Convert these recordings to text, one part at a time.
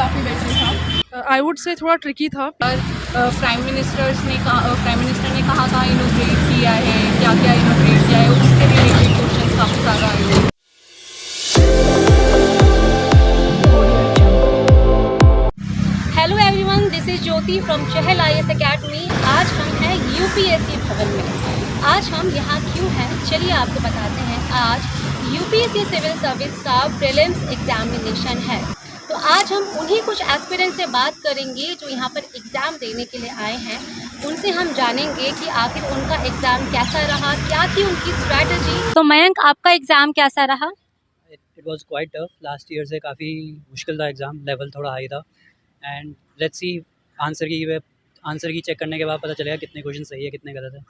काफ़ी बेटर था। I would say थोड़ा ट्रिकी था। और प्राइम मिनिस्टर ने कहा था इनोग्रेट किया है, क्या क्या इनोग्रेट किया है, उससे रिलेटेड क्वेश्चन काफ़ी ज़्यादा आए हुए हैं। Hello everyone, this is Jyoti from Chahal IAS academy. आज हम हैं यूपीएससी भवन में। आज हम यहाँ क्यों हैं, चलिए आपको बताते हैं। आज यूपीएससी सिविल सर्विस का प्रीलिम्स एग्जामिनेशन है, तो आज हम उन्हीं कुछ एस्पिरेंट से बात करेंगे जो यहाँ पर एग्ज़ाम देने के लिए आए हैं। उनसे हम जानेंगे कि आखिर उनका एग्ज़ाम कैसा रहा, क्या थी उनकी स्ट्रैटेजी। तो मयंक, आपका एग्ज़ाम कैसा रहा? It was quite tough. Last year से काफ़ी मुश्किल था एग्ज़ाम, लेवल थोड़ा हाई था। एंड लेट्स सी, आंसर की चेक करने के बाद पता चलेगा कितने क्वेश्चन सही है कितने गलत है।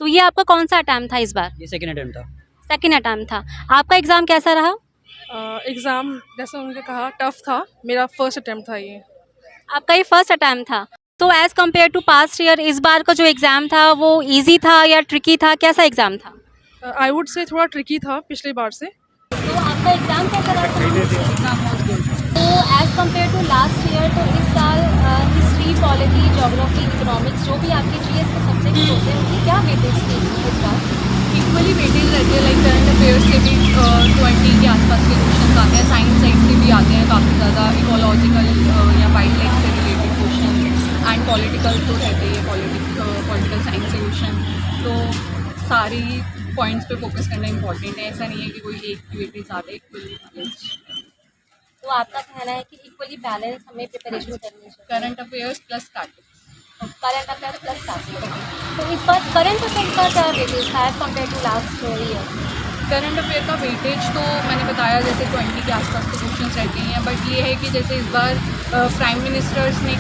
तो ये आपका कौन सा अटैम्प्ट था इस बार? ये सेकंड अटेम्प्ट था। सेकेंड अटैम्प्ट था। आपका एग्ज़ाम कैसा रहा? एग्ज़ाम जैसे उन्होंने कहा टफ था। मेरा फर्स्ट अटैम्प्ट था ये। आपका ये फर्स्ट अटैम्प्ट था। तो as compare to past year, इस बार का जो एग्ज़ाम था वो इजी था या ट्रिकी था, कैसा एग्ज़ाम था? आई वुड से थोड़ा ट्रिकी था पिछली बार से। तो आपका एग्ज़ाम कैसा रहा? तो as compare to last year, तो इस साल हिस्ट्री, पॉलिटी, ज्योग्राफी, इकोनॉमिक्स, जो भी आपके जीएस के सब्जेक्ट होते हैं उनकी क्या वेटेज थी इस बार? इक्वली वेटेज रहती है। लाइक करंट अफेयर्स के भी 20 के आसपास के क्वेश्चन आते हैं, साइंस साइड से भी आते हैं काफ़ी ज़्यादा, इकोलॉजिकल या वाइल्ड लाइफ से रिलेटेड क्वेश्चन, एंड पॉलिटिकल तो रहते ही है, पॉलिटिकल साइंस से क्वेश्चन। तो सारी पॉइंट्स पे फोकस करना इंपॉर्टेंट है। ऐसा नहीं है कि कोई एक की वेटेज ज़्यादा, इक्वली बैलेंस। तो आपका कहना है कि इक्वली बैलेंस हमें प्रिपरेशन करनी चाहिए। Current affairs plus statics. Current affair plus statics. तो इस बार करंट अफेयर का क्या वेटेज था as compare to last year? Current affair का वेटेज तो मैंने बताया, जैसे 20 के आसपास के क्वेश्चन रहते हैं। बट ये है कि जैसे इस बार प्राइम मिनिस्टर ने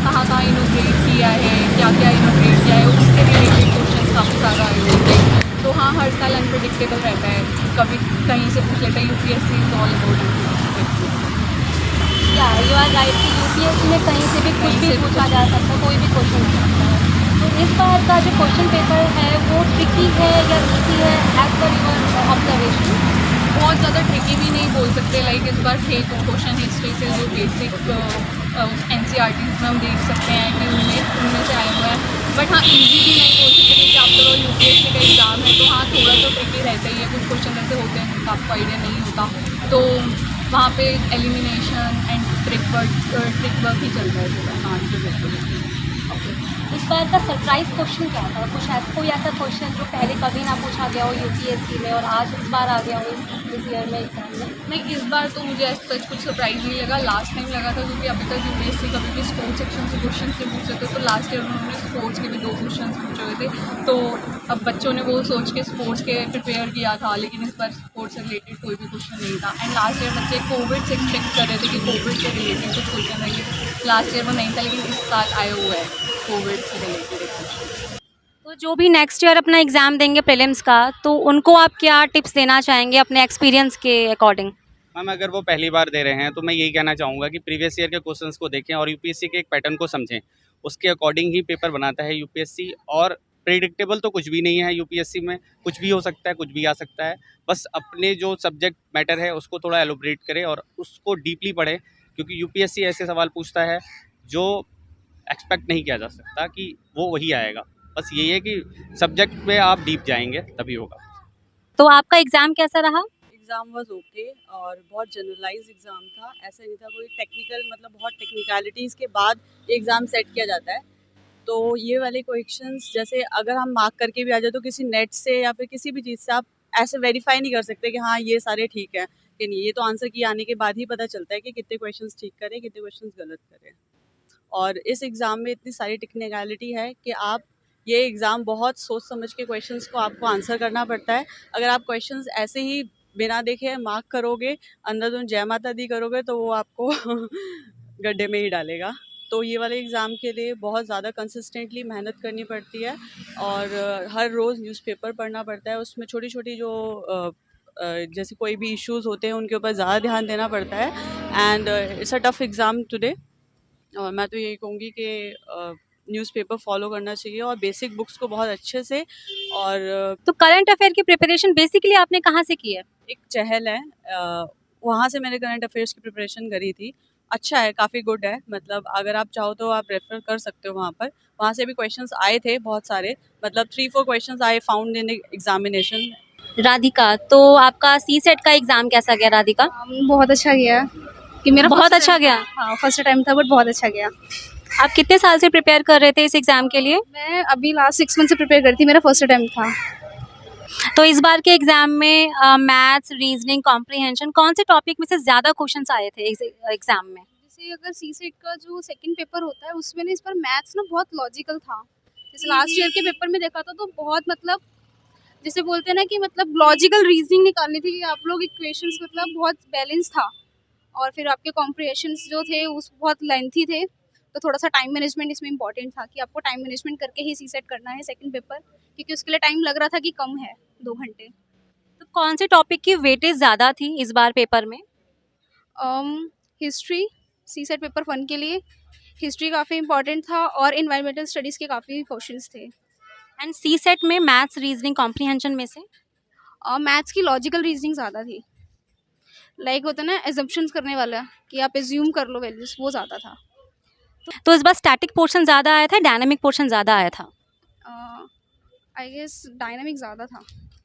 कहा था इनोग्रेट किया है, क्या क्या इनोग्रेट किया है, उससे रिलेटेड क्वेश्चन काफ़ी ज़्यादा आए हुए हैं। तो हाँ, हर साल अनप्रेडिक्टेबल रहता है, कभी कहीं से पूछ लेता है। यूपीएससी इज ऑल अबाउट या यू आर राइट कि यूपीएससी में कहीं से भी कुछ भी पूछा जा सकता है, कोई भी क्वेश्चन आ सकता है। तो इस बार का जो क्वेश्चन पेपर है वो ट्रिकी है या इजी है एज पर योर ऑब्जर्वेशन? बहुत ज़्यादा ट्रिकी भी नहीं बोल सकते। लाइक इस बार थे क्वेश्चन हिस्ट्री से जो बेसिक एनसीईआरटीज़ में हम देख सकते हैं कि उनमें से आए हुए हैं। बट हाँ, इजी भी नहीं बोल सकते क्योंकि आफ्टर ऑल यूपीएससी का एग्ज़ाम है। तो हाँ, थोड़ा तो ट्रिकी रहता ही है। कुछ क्वेश्चन ऐसे होते हैं जिनका आपको आइडिया नहीं होता, तो वहाँ पे एलिमिनेशन एंड ट्रिक वर्क ही चलता है थोड़ा आंसर बिल्कुल। इस बार का सरप्राइज क्वेश्चन क्या था? कोई ऐसा क्वेश्चन जो पहले कभी ना पूछा गया हो यूपीएससी में और आज इस बार आ गया हो इस ईयर में एग्जाम में? नहीं, इस बार तो मुझे ऐसा कुछ सरप्राइज नहीं लगा। लास्ट टाइम लगा था क्योंकि अभी तक यूपीएससी कभी भी स्पोर्ट्स सेक्शन से क्वेश्चन से पूछे थे। तो लास्ट ईयर उन्होंने स्पोर्ट्स के भी 2 क्वेश्चन पूछे हुए थे। तो अब बच्चों ने वो सोच के स्पोर्ट्स के प्रिपेयर किया था, लेकिन इस बार स्पोर्ट्स से रिलेटेड कोई भी क्वेश्चन नहीं था। एंड लास्ट ईयर बच्चे कोविड से एक्सपेक्ट कर रहे थे कि कोविड से रिलेटेड कुछ क्वेश्चन रहेंगे। लास्ट ईयर वो नहीं था, लेकिन इस साल आया हुआ है कोविड से रिलेटेड एक क्वेश्चन। तो जो भी नेक्स्ट ईयर अपना एग्ज़ाम देंगे प्रीलिम्स का, तो उनको आप क्या टिप्स देना चाहेंगे अपने एक्सपीरियंस के अकॉर्डिंग? मैम, अगर वो पहली बार दे रहे हैं तो मैं यही कहना चाहूँगा कि प्रीवियस ईयर के क्वेश्चंस को देखें और यूपीएससी के एक पैटर्न को समझें। उसके अकॉर्डिंग ही पेपर बनाता है यूपीएससी। और प्रिडिक्टेबल तो कुछ भी नहीं है यूपीएससी में, कुछ भी हो सकता है, कुछ भी आ सकता है। बस अपने जो सब्जेक्ट मैटर है उसको थोड़ा एलोबरेट करें और उसको डीपली पढ़ें, क्योंकि यूपीएससी ऐसे सवाल पूछता है जो एक्सपेक्ट नहीं किया जा सकता कि वो वही आएगा। बस यही है कि सब्जेक्ट पे आप डीप जाएंगे तभी होगा। तो आपका एग्ज़ाम कैसा रहा? एग्ज़ाम वाज ओके और बहुत जनरलाइज्ड एग्ज़ाम था। ऐसा नहीं था कोई टेक्निकल, मतलब बहुत टेक्निकलिटीज़ के बाद एग्ज़ाम सेट किया जाता है। तो ये वाले क्वेश्चंस जैसे अगर हम मार्क करके भी आ जाए तो किसी नेट से या फिर किसी भी चीज़ से आप ऐसे वेरीफाई नहीं कर सकते कि हाँ ये सारे ठीक है कि नहीं। ये तो आंसर की आने के बाद ही पता चलता है कि कितने क्वेश्चंस ठीक करें, कितने क्वेश्चंस गलत करें। और इस एग्ज़ाम में इतनी सारी टेक्निकलिटी है कि आप ये एग्ज़ाम बहुत सोच समझ के क्वेश्चंस को आपको आंसर करना पड़ता है। अगर आप क्वेश्चंस ऐसे ही बिना देखे मार्क करोगे, अंधाधुंध जय माता दी करोगे, तो वो आपको गड्ढे में ही डालेगा। तो ये वाले एग्ज़ाम के लिए बहुत ज़्यादा कंसिस्टेंटली मेहनत करनी पड़ती है और हर रोज़ न्यूज़पेपर पढ़ना पड़ता है। उसमें छोटी-छोटी जो जैसे कोई भी इश्यूज़ होते हैं उनके ऊपर ज़्यादा ध्यान देना पड़ता है। And it's a tough exam today. और मैं तो यही कहूँगी कि न्यूज़पेपर फॉलो करना चाहिए और बेसिक बुक्स को बहुत अच्छे से। और तो करंट अफेयर की प्रिपरेशन बेसिकली आपने कहाँ से की है? एक चहल है, वहाँ से मैंने करंट अफेयर्स की प्रिपरेशन करी थी। अच्छा है, काफ़ी गुड है, मतलब अगर आप चाहो तो आप रेफ़र कर सकते हो वहाँ पर। वहाँ से भी क्वेश्चंस आए थे बहुत सारे, मतलब 3-4 questions I found in examination. Radhika, तो आपका सी सेट का एग्ज़ाम कैसा गया राधिका? बहुत अच्छा गया कि मेरा बहुत first अच्छा time गया? था। हाँ, फर्स्ट टाइम था बट बहुत अच्छा गया। आप कितने साल से प्रिपेयर कर रहे थे इस एग्ज़ाम के लिए? मैं अभी लास्ट 6 मंथ से प्रिपेयर कर रही थी, मेरा फर्स्ट टाइम था। तो इस बार के एग्ज़ाम में मैथ्स, रीज़निंग, कॉम्प्रिहेंशन कौन से टॉपिक में से ज़्यादा क्वेश्चंस आए थे इस एग्ज़ाम में? जैसे अगर सी सेट का जो सेकंड पेपर होता है उसमें ना इस बार मैथ्स ना बहुत लॉजिकल था। जैसे लास्ट ईयर के पेपर में देखा था तो बहुत मतलब जैसे बोलते हैं ना कि मतलब लॉजिकल रीजनिंग निकालनी थी कि आप लोग इक्वेशंस मतलब बहुत बैलेंस था और फिर आपके कॉम्प्रिहेंशंस जो थे उस बहुत लेंथी थे, तो थोड़ा सा टाइम मैनेजमेंट इसमें इंपॉर्टेंट था कि आपको टाइम मैनेजमेंट करके ही सी सेट करना है सेकंड पेपर, क्योंकि उसके लिए टाइम लग रहा था कि कम है 2 घंटे। तो कौन से टॉपिक की वेटेज ज़्यादा थी इस बार पेपर में? हिस्ट्री सी सेट पेपर 1 के लिए हिस्ट्री काफ़ी इंपॉर्टेंट था और इन्वायरमेंटल स्टडीज़ के काफ़ी क्वेश्चंस थे। एंड सी सेट में मैथ्स, रीज़निंग, कॉम्प्रिहेंशन में से? मैथ्स की लॉजिकल रीजनिंग ज़्यादा थी, लाइक होता है ना एजम्पशंस करने वाला कि आप एज्यूम कर लो वैल्यूज, वो ज़्यादा था। तो इस बार स्टैटिक पोर्शन ज़्यादा आया था, डायनामिक पोर्शन ज़्यादा आया था? आई गेस डायनामिक ज़्यादा था।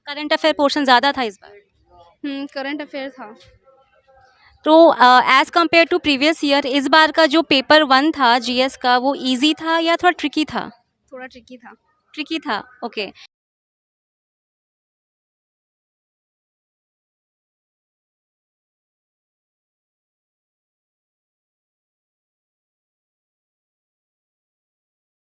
करंट अफेयर पोर्शन ज़्यादा था इस बार? करंट अफेयर था। तो as compare to previous year इस बार का जो पेपर 1 था जीएस का वो ईज़ी था या थोड़ा ट्रिकी था? थोड़ा ट्रिकी था। ट्रिकी था, ओके।